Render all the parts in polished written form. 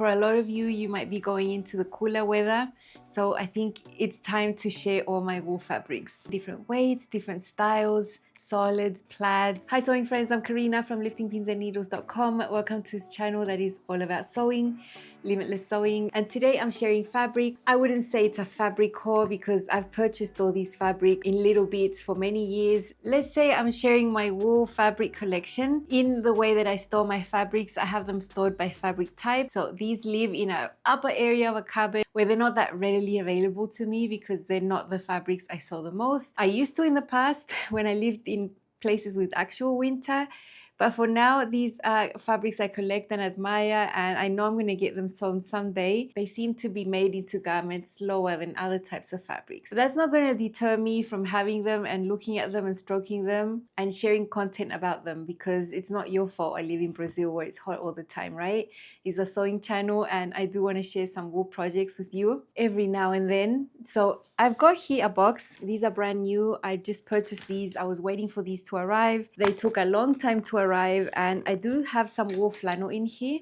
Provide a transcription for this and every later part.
For a lot of you, you might be going into the cooler weather. So I think it's time to share all my wool fabrics. Different weights, different styles, solids, plaids. Hi sewing friends, I'm Karina from liftingpinsandneedles.com. Welcome to this channel that is all about sewing, limitless sewing. And today I'm sharing fabric. I wouldn't say it's a fabric haul because I've purchased all these fabric in little bits for many years. Let's say I'm sharing my wool fabric collection. In the way that I store my fabrics, I have them stored by fabric type. So these live in an upper area of a cupboard where they're not that readily available to me because they're not the fabrics I sew the most. I used to in the past when I lived in places with actual winter, but for now these are fabrics I collect and admire, and I know I'm going to get them sewn someday. They seem to be made into garments slower than other types of fabrics. But that's not going to deter me from having them and looking at them and stroking them and sharing content about them, because it's not your fault I live in Brazil where it's hot all the time, right? It's a sewing channel and I do want to share some wool projects with you every now and then. So I've got here a box. These are brand new. I just purchased these. I was waiting for these to arrive. They took a long time to arrive, and I do have some wool flannel in here.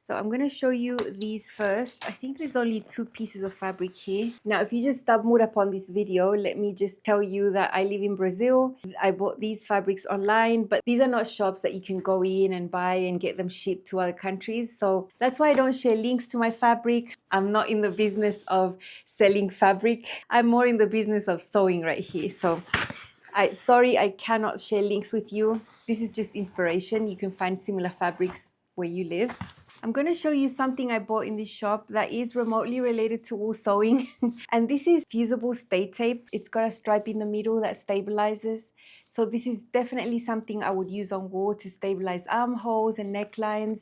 So I'm going to show you these first. I think there's only 2 pieces of fabric here. Now, if you just stumbled upon this video, let me just tell you that I live in Brazil. I bought these fabrics online, but these are not shops that you can go in and buy and get them shipped to other countries. So that's why I don't share links to my fabric. I'm not in the business of selling fabric. I'm more in the business of sewing right here. So sorry, I cannot share links with you. This is just inspiration. You can find similar fabrics where you live. I'm going to show you something I bought in this shop that is remotely related to wool sewing. And this is fusible stay tape. It's got a stripe in the middle that stabilizes. So this is definitely something I would use on wool to stabilize armholes and necklines,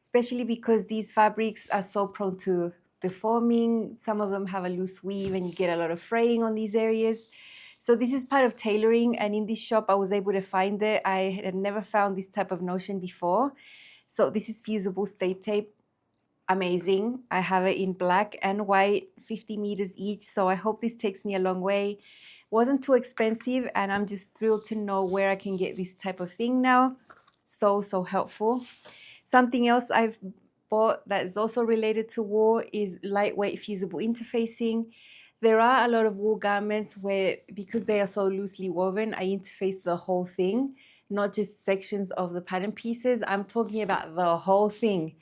especially because these fabrics are so prone to deforming. Some of them have a loose weave and you get a lot of fraying on these areas. So this is part of tailoring, and in this shop I was able to find it. I had never found this type of notion before. So this is fusible stay tape. Amazing. I have it in black and white, 50 meters each. So I hope this takes me a long way. Wasn't too expensive, and I'm just thrilled to know where I can get this type of thing now. So helpful. Something else I've bought that is also related to wool is lightweight fusible interfacing. There are a lot of wool garments where, because they are so loosely woven, I interface the whole thing, not just sections of the pattern pieces. I'm talking about the whole thing.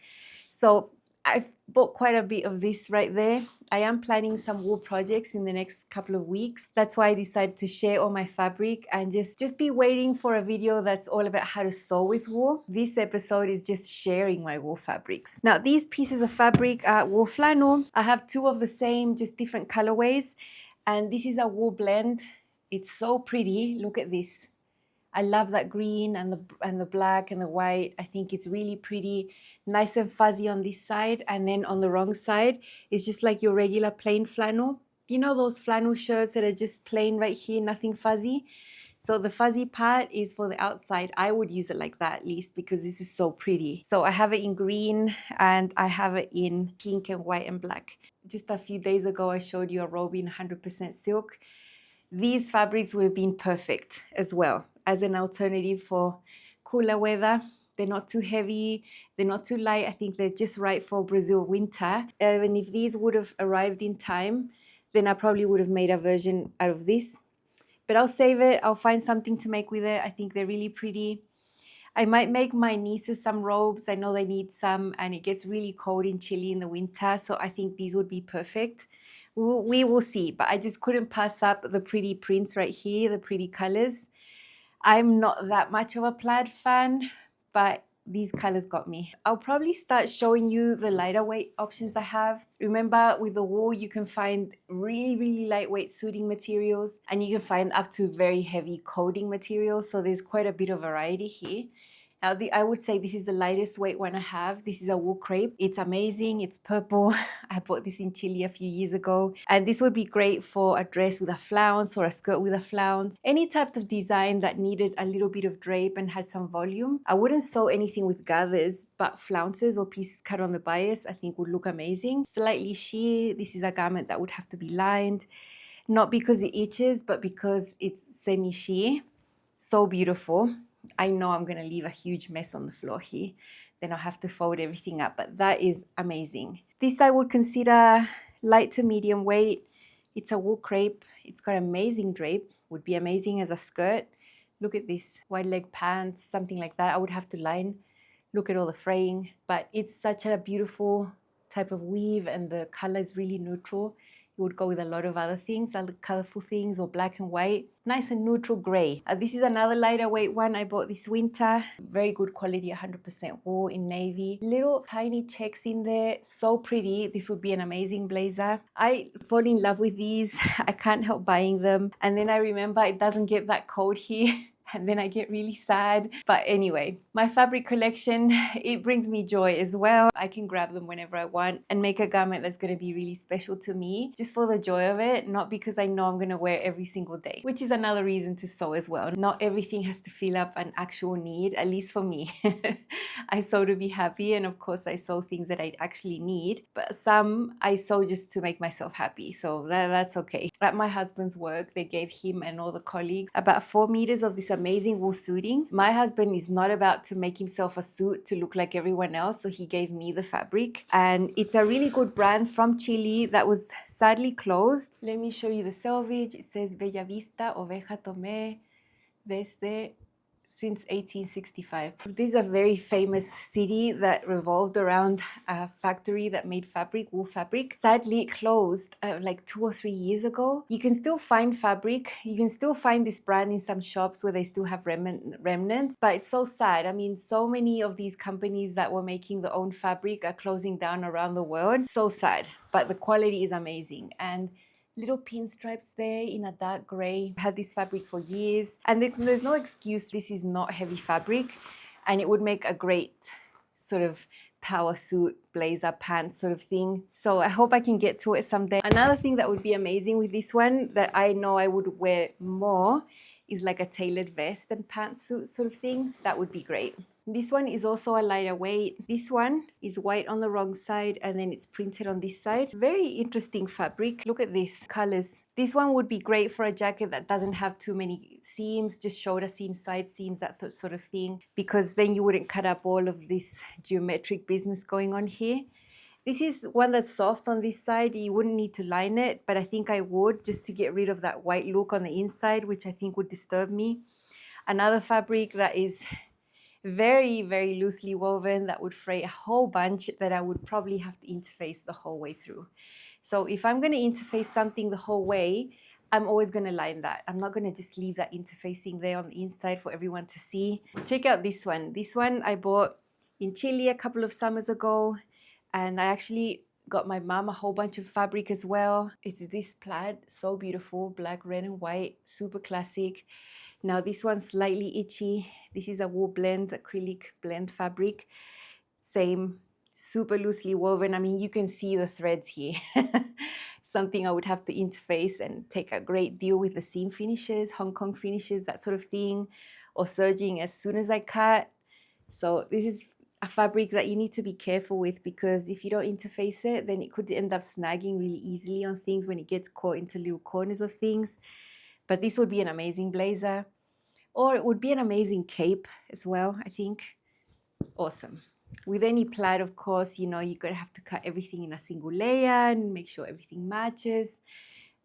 So I've bought quite a bit of this right there. I am planning some wool projects in the next couple of weeks. That's why I decided to share all my fabric and just be waiting for a video that's all about how to sew with wool. This episode is just sharing my wool fabrics. Now, these pieces of fabric are wool flannel. I have 2 of the same, just different colorways. And this is a wool blend. It's so pretty. Look at this. I love that green and the black and the white. I think it's really pretty, nice and fuzzy on this side, and then on the wrong side it's just like your regular plain flannel. You know those flannel shirts that are just plain right here, nothing fuzzy? So the fuzzy part is for the outside. I would use it like that at least because this is so pretty. So I have it in green and I have it in pink and white and black. Just a few days ago I showed you a robe in 100% silk. These fabrics would have been perfect as well as an alternative for cooler weather. They're not too heavy, they're not too light. I think they're just right for Brazil winter. And if these would have arrived in time, then I probably would have made a version out of this. But I'll save it, I'll find something to make with it. I think they're really pretty. I might make my nieces some robes. I know they need some, and it gets really cold in Chile in the winter, so I think these would be perfect. We will see, but I just couldn't pass up the pretty prints right here, the pretty colors. I'm not that much of a plaid fan, but these colors got me. I'll probably start showing you the lighter weight options I have. Remember, with the wool, you can find really lightweight suiting materials, and you can find up to very heavy coating materials. So there's quite a bit of variety here. Now, I would say this is the lightest weight one I have. This is a wool crepe. It's amazing. It's purple. I bought this in Chile a few years ago. And this would be great for a dress with a flounce or a skirt with a flounce. Any type of design that needed a little bit of drape and had some volume. I wouldn't sew anything with gathers, but flounces or pieces cut on the bias I think would look amazing. Slightly sheer. This is a garment that would have to be lined. Not because it itches, but because it's semi-sheer. So beautiful. I know I'm going to leave a huge mess on the floor here. then I'll have to fold everything up. But that is amazing. This I would consider light to medium weight. It's a wool crepe. It's got amazing drape. Would be amazing as a skirt. Look at this, wide leg pants, something like that. I would have to line. Look at all the fraying. But it's such a beautiful type of weave, and the color is really neutral. It would go with a lot of other things, other colorful things, or black and white. Nice and neutral gray. This is another lighter weight one I bought this winter. Very good quality, 100% wool in navy. Little tiny checks in there, so pretty. This would be an amazing blazer. I fall in love with these. I can't help buying them. And then I remember it doesn't get that cold here. And then I get really sad. But anyway, my fabric collection, it brings me joy as well. I can grab them whenever I want and make a garment that's going to be really special to me, just for the joy of it, not because I know I'm going to wear it every single day, which is another reason to sew as well. Not everything has to fill up an actual need, at least for me. I sew to be happy, and of course I sew things that I actually need, but some I sew just to make myself happy, so that's okay. At my husband's work, they gave him and all the colleagues about 4 meters of this amazing wool suiting. My husband is not about to make himself a suit to look like everyone else, so he gave me the fabric, and it's a really good brand from Chile that was sadly closed. Let me show you the selvage. It says Bella Vista Oveja Tomé desde since 1865. This is a very famous city that revolved around a factory that made fabric, wool fabric. Sadly, it closed like 2 or 3 years ago. You can still find fabric. You can still find this brand in some shops where they still have remnants, but it's so sad. I mean, so many of these companies that were making their own fabric are closing down around the world. So sad, but the quality is amazing. And little pinstripes there in a dark gray. I had this fabric for years, and there's no excuse. This is not heavy fabric, and it would make a great sort of power suit, blazer, pants sort of thing. So I hope I can get to it someday. Another thing that would be amazing with this one that I know I would wear more is like a tailored vest and pantsuit sort of thing. That would be great. This one is also a lighter weight. This one is white on the wrong side, and then it's printed on this side. Very interesting fabric. Look at these colors. This one would be great for a jacket that doesn't have too many seams, just shoulder seams, side seams, that sort of thing, because then you wouldn't cut up all of this geometric business going on here. This is one that's soft on this side. You wouldn't need to line it, but I think I would, just to get rid of that white look on the inside, which I think would disturb me. Another fabric that is very, very loosely woven that would fray a whole bunch that I would probably have to interface the whole way through. So if I'm going to interface something the whole way, I'm always going to line that. I'm not going to just leave that interfacing there on the inside for everyone to see. Check out this one. This one I bought in Chile a couple of summers ago, and I actually got my mom a whole bunch of fabric as well. It's this plaid, so beautiful, black, red and white, super classic. Now this one's slightly itchy. This is a wool blend, acrylic blend fabric. Same, super loosely woven. I mean, you can see the threads here. Something I would have to interface and take a great deal with the seam finishes, Hong Kong finishes, that sort of thing, or serging as soon as I cut. So this is a fabric that you need to be careful with, because if you don't interface it, then it could end up snagging really easily on things when it gets caught into little corners of things. But this would be an amazing blazer, or it would be an amazing cape as well, I think. Awesome. With any plaid, of course, you know, you're going to have to cut everything in a single layer and make sure everything matches.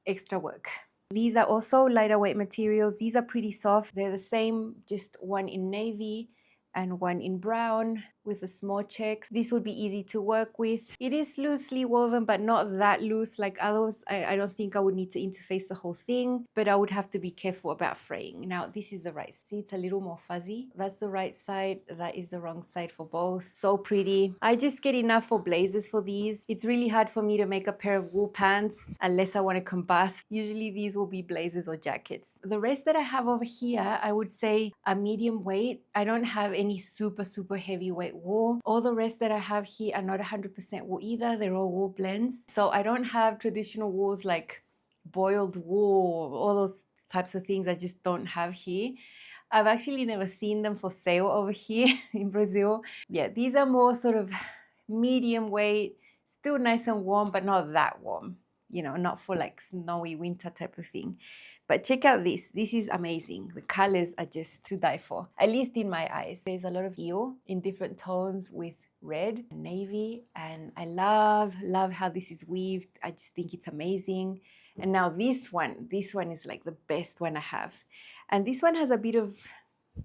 Extra work. These are also lighter weight materials. These are pretty soft. They're the same, just one in navy and one in brown with the small checks. This would be easy to work with. It is loosely woven, but not that loose like others. I don't think I would need to interface the whole thing, but I would have to be careful about fraying. Now, this is the right. See, it's a little more fuzzy. That's the right side. That is the wrong side for both. So pretty. I just get enough for blazers for these. It's really hard for me to make a pair of wool pants unless I want to combust. Usually these will be blazers or jackets. The rest that I have over here, I would say a medium weight. I don't have any super heavyweight wool. All the rest that I have here are not 100% wool either. They're all wool blends. So I don't have traditional wools like boiled wool, all those types of things I just don't have here. I've actually never seen them for sale over here in Brazil. Yeah, these are more sort of medium weight, still nice and warm, but not that warm. You know, not for like snowy winter type of thing. But check out this. This is amazing. The colors are just to die for, at least in my eyes. There's a lot of teal in different tones with red and navy, and I love how this is weaved. I just think it's amazing. And now this one is like the best one I have. And this one has a bit of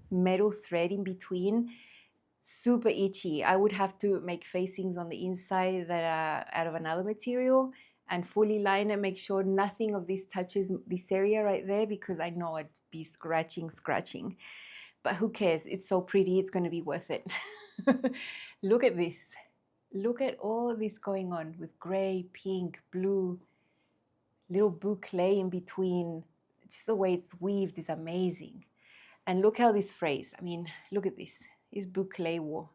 metal thread in between. Super itchy. I would have to make facings on the inside that are out of another material and fully line it, make sure nothing of this touches this area right there, because I know I'd be scratching. But who cares? It's so pretty. It's going to be worth it. Look at this. Look at all this going on with gray, pink, blue, little boucle in between. Just the way it's weaved is amazing. And look how this frays. I mean, look at this. This boucle wool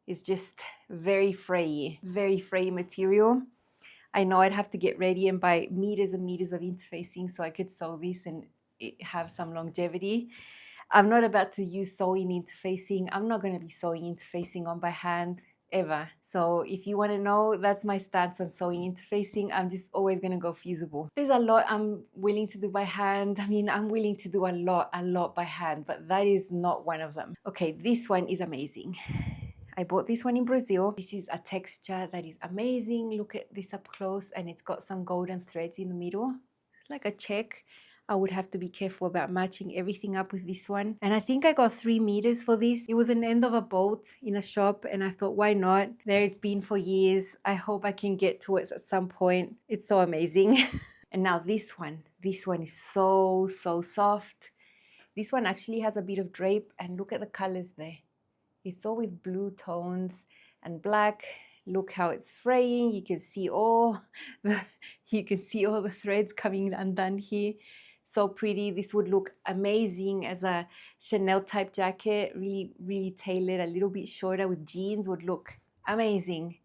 is just very frayy material. I know I'd have to get ready and buy meters and meters of interfacing so I could sew this and have some longevity. I'm not about to use sewing interfacing. I'm not going to be sewing interfacing on by hand ever. So if you want to know, that's my stance on sewing interfacing. I'm just always going to go fusible. There's a lot I'm willing to do by hand. I mean, I'm willing to do a lot by hand, but that is not one of them. Okay, this one is amazing. I bought this one in Brazil. This is a texture that is amazing. Look at this up close, and it's got some golden threads in the middle. It's like a check. I would have to be careful about matching everything up with this one. And I think I got 3 meters for this. It was an end of a bolt in a shop, and I thought, why not? There it's been for years. I hope I can get to it at some point. It's so amazing. And now this one is so soft. This one actually has a bit of drape, and look at the colors there. It's all with blue tones and black. Look how it's fraying. You can see all the threads coming undone here. So pretty. This would look amazing as a Chanel type jacket. Really tailored, a little bit shorter with jeans would look amazing.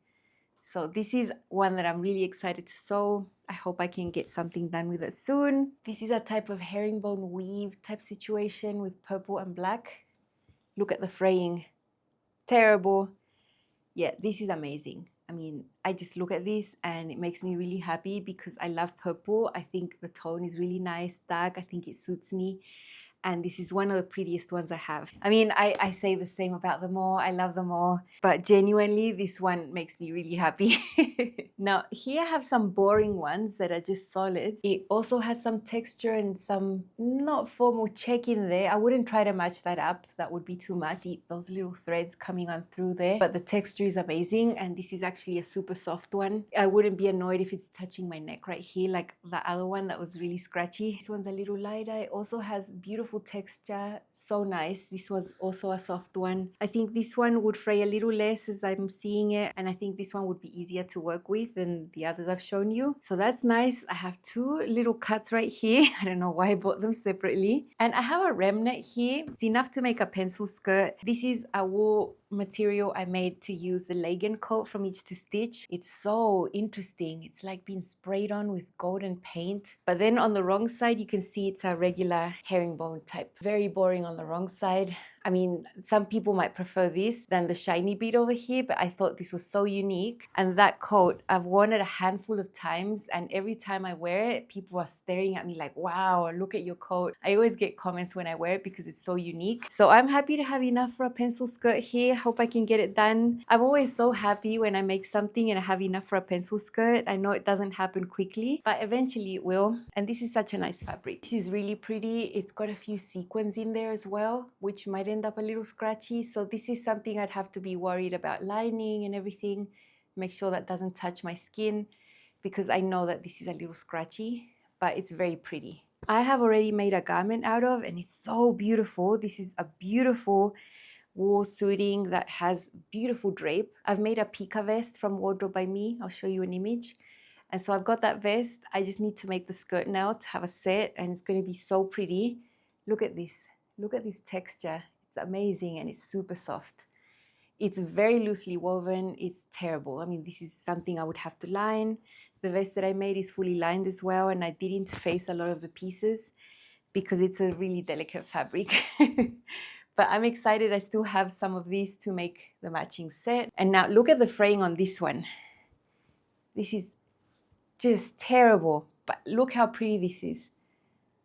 So this is one that I'm really excited to sew. I hope I can get something done with it soon. This is a type of herringbone weave type situation with purple and black. Look at the fraying. Terrible. Yeah, this is amazing. I mean, I just look at this and it makes me really happy because I love purple. I think the tone is really nice, dark. I think it suits me. And this is one of the prettiest ones I have. I mean, I say the same about them all. I love them all. But genuinely, this one makes me really happy. Now, here I have some boring ones that are just solid. It also has some texture and some not formal check in there. I wouldn't try to match that up. That would be too much. Those little threads coming on through there. But the texture is amazing. And this is actually a super soft one. I wouldn't be annoyed if it's touching my neck right here like the other one that was really scratchy. This one's a little lighter. It also has beautiful texture. So nice. This was also a soft one. I think this one would fray a little less as I'm seeing it. And I think this one would be easier to work with than the others I've shown you. So that's nice. I have 2 little cuts right here. I don't know why I bought them separately. And I have a remnant here. It's enough to make a pencil skirt. This is a wool material I made to use the Lagan coat from Itch to Stitch. It's so interesting. It's like being sprayed on with golden paint. But then on the wrong side, you can see it's a regular herringbone type. Very boring on the wrong side. I mean, some people might prefer this than the shiny bit over here, but I thought this was so unique. And that coat, I've worn it a handful of times, and every time I wear it, people are staring at me like, wow, look at your coat. I always get comments when I wear it because it's so unique. So I'm happy to have enough for a pencil skirt here. Hope I can get it done. I'm always so happy when I make something and I have enough for a pencil skirt. I know it doesn't happen quickly, but eventually it will. And this is such a nice fabric. This is really pretty. It's got a few sequins in there as well, which might end up a little scratchy. So this is something I'd have to be worried about lining and everything. Make sure that doesn't touch my skin because I know that this is a little scratchy, but it's very pretty. I have already made a garment out of, and it's so beautiful. This is a beautiful wool suiting that has beautiful drape. I've made a pika vest from Wardrobe by Me. I'll show you an image. And so I've got that vest. I just need to make the skirt now to have a set, and it's going to be so pretty. Look at this. Look at this texture. It's amazing, and it's super soft. It's very loosely woven. It's terrible. I mean, this is something I would have to line. The vest that I made is fully lined as well, and I did interface a lot of the pieces because it's a really delicate fabric. But I'm excited. I still have some of these to make the matching set. And now look at the fraying on this one. This is just terrible, but look how pretty this is.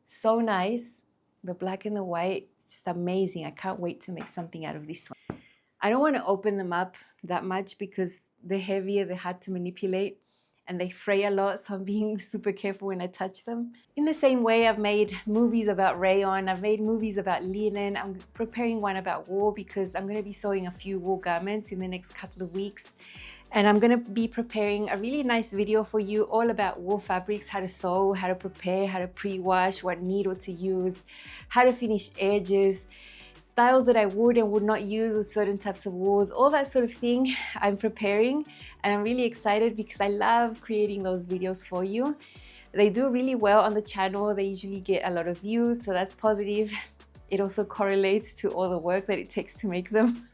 So nice. The black and the white, just amazing. I can't wait to make something out of this one. I don't want to open them up that much because they're heavier, they're hard to manipulate, and they fray a lot, so I'm being super careful when I touch them. In the same way, I've made movies about rayon, I've made movies about linen, I'm preparing one about wool because I'm going to be sewing a few wool garments in the next couple of weeks. And I'm going to be preparing a really nice video for you all about wool fabrics, how to sew, how to prepare, how to pre-wash, what needle to use, how to finish edges, styles that I would and would not use with certain types of wools, all that sort of thing I'm preparing. And I'm really excited because I love creating those videos for you. They do really well on the channel. They usually get a lot of views, so that's positive. It also correlates to all the work that it takes to make them.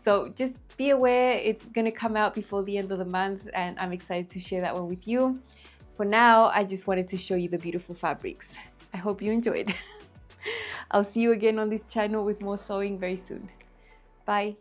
So just be aware, it's going to come out before the end of the month, and I'm excited to share that one with you. For now, I just wanted to show you the beautiful fabrics. I hope you enjoyed. I'll see you again on this channel with more sewing very soon. Bye.